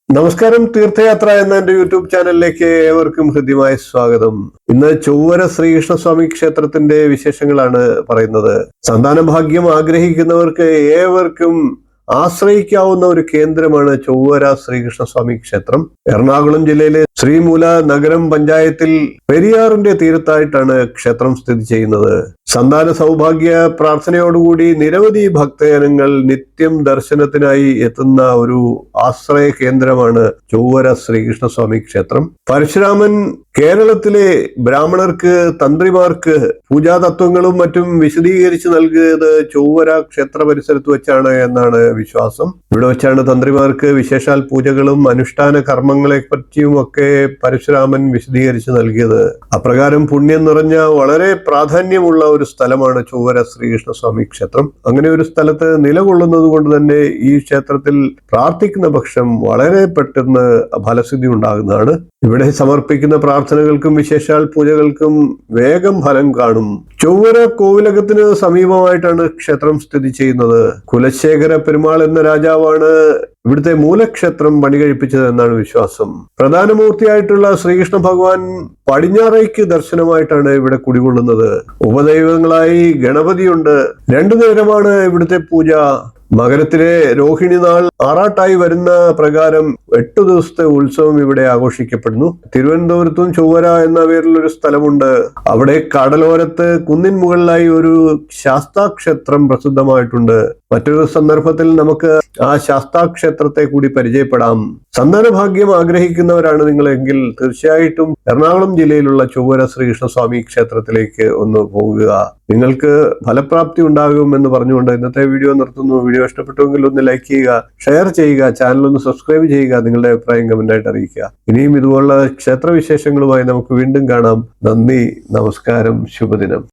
നമസ്കാരം. തീർത്ഥയാത്ര എന്ന എന്റെ യൂട്യൂബ് ചാനലിലേക്ക് ഏവർക്കും ഹൃദ്യമായ സ്വാഗതം. ഇന്ന് ചൊവ്വര ശ്രീകൃഷ്ണസ്വാമി ക്ഷേത്രത്തിന്റെ വിശേഷങ്ങളാണ് പറയുന്നത്. സന്താന ഭാഗ്യം ആഗ്രഹിക്കുന്നവർക്ക് ഏവർക്കും ആശ്രയിക്കാവുന്ന ഒരു കേന്ദ്രമാണ് ചൊവ്വര ശ്രീകൃഷ്ണസ്വാമി ക്ഷേത്രം. എറണാകുളം ജില്ലയിലെ ശ്രീമൂല നഗരം പഞ്ചായത്തിൽ പെരിയാറിന്റെ തീരത്തായിട്ടാണ് ക്ഷേത്രം സ്ഥിതി ചെയ്യുന്നത്. സന്താന സൗഭാഗ്യ പ്രാർത്ഥനയോടുകൂടി നിരവധി ഭക്തജനങ്ങൾ നിത്യം ദർശനത്തിനായി എത്തുന്ന ഒരു ആശ്രയ കേന്ദ്രമാണ് ചൊവ്വര ശ്രീകൃഷ്ണസ്വാമി ക്ഷേത്രം. പരശുരാമൻ കേരളത്തിലെ ബ്രാഹ്മണർക്ക് തന്ത്രിമാർക്ക് പൂജാതത്വങ്ങളും മറ്റും വിശദീകരിച്ച് നൽകിയത് ചൊവ്വര ക്ഷേത്ര പരിസരത്ത് വെച്ചാണ് എന്നാണ് വിശ്വാസം. ഇവിടെ വെച്ചാണ് തന്ത്രിമാർക്ക് വിശേഷാൽ പൂജകളും അനുഷ്ഠാന കർമ്മങ്ങളെ പറ്റിയും ഒക്കെ പരശുരാമൻ വിശദീകരിച്ച് നൽകിയത്. അപ്രകാരം പുണ്യം നിറഞ്ഞ വളരെ പ്രാധാന്യമുള്ള ഒരു സ്ഥലമാണ് ചൊവ്വര ശ്രീകൃഷ്ണസ്വാമി ക്ഷേത്രം. അങ്ങനെ ഒരു സ്ഥലത്ത് നിലകൊള്ളുന്നത് കൊണ്ട് തന്നെ ഈ ക്ഷേത്രത്തിൽ പ്രാർത്ഥിക്കുന്ന പക്ഷം വളരെ പെട്ടെന്ന് ഫലസിദ്ധി ഉണ്ടാകുന്നതാണ്. ഇവിടെ സമർപ്പിക്കുന്ന പ്രാർത്ഥനകൾക്കും വിശേഷാൽ പൂജകൾക്കും വേഗം ഫലം കാണും. ചൊവ്വര കോവിലകത്തിന് സമീപമായിട്ടാണ് ക്ഷേത്രം സ്ഥിതി ചെയ്യുന്നത്. കുലശേഖര പെരുമാൾ എന്ന രാജാവാണ് ഇവിടുത്തെ മൂലക്ഷേത്രം പണികഴിപ്പിച്ചത് എന്നാണ് വിശ്വാസം. പ്രധാന മൂർത്തിയായിട്ടുള്ള ശ്രീകൃഷ്ണ ഭഗവാൻ പടിഞ്ഞാറേക്ക് ദർശനമായിട്ടാണ് ഇവിടെ കുടികൊള്ളുന്നത്. ഉപദൈവങ്ങളായി ഗണപതിയുണ്ട്. 2 നേരമാണ് ഇവിടുത്തെ പൂജ. മകരത്തിലെ രോഹിണി നാൾ ആറാട്ടായി വരുന്ന പ്രകാരം 8 ദിവസത്തെ ഉത്സവം ഇവിടെ ആഘോഷിക്കപ്പെടുന്നു. തിരുവനന്തപുരത്തും ചൊവ്വര എന്ന പേരിലൊരു സ്ഥലമുണ്ട്. അവിടെ കടലോരത്ത് കുന്നിൻ മുകളിലായി ഒരു ശാസ്താക്ഷേത്രം പ്രസിദ്ധമായിട്ടുണ്ട്. മറ്റൊരു സന്ദർഭത്തിൽ നമുക്ക് ആ ശാസ്താക്ഷേത്രത്തെ കൂടി പരിചയപ്പെടാം. സന്താന ഭാഗ്യം ആഗ്രഹിക്കുന്നവരാണ് നിങ്ങളെങ്കിൽ തീർച്ചയായിട്ടും എറണാകുളം ജില്ലയിലുള്ള ചൊവ്വര ശ്രീകൃഷ്ണസ്വാമി ക്ഷേത്രത്തിലേക്ക് ഒന്ന് പോകുക. നിങ്ങൾക്ക് ഫലപ്രാപ്തി ഉണ്ടാകും എന്ന് പറഞ്ഞുകൊണ്ട് ഇന്നത്തെ വീഡിയോ നിർത്തുന്നു. വീഡിയോ ഇഷ്ടപ്പെട്ടുവെങ്കിൽ ഒന്ന് ലൈക്ക് ചെയ്യുക, ഷെയർ ചെയ്യുക, ചാനൽ ഒന്ന് സബ്സ്ക്രൈബ് ചെയ്യുക, നിങ്ങളുടെ അഭിപ്രായം കമന്റായിട്ട് അറിയിക്കുക. ഇനിയും ഇതുപോലുള്ള ക്ഷേത്രവിശേഷങ്ങളുമായി നമുക്ക് വീണ്ടും കാണാം. നന്ദി, നമസ്കാരം, ശുഭദിനം.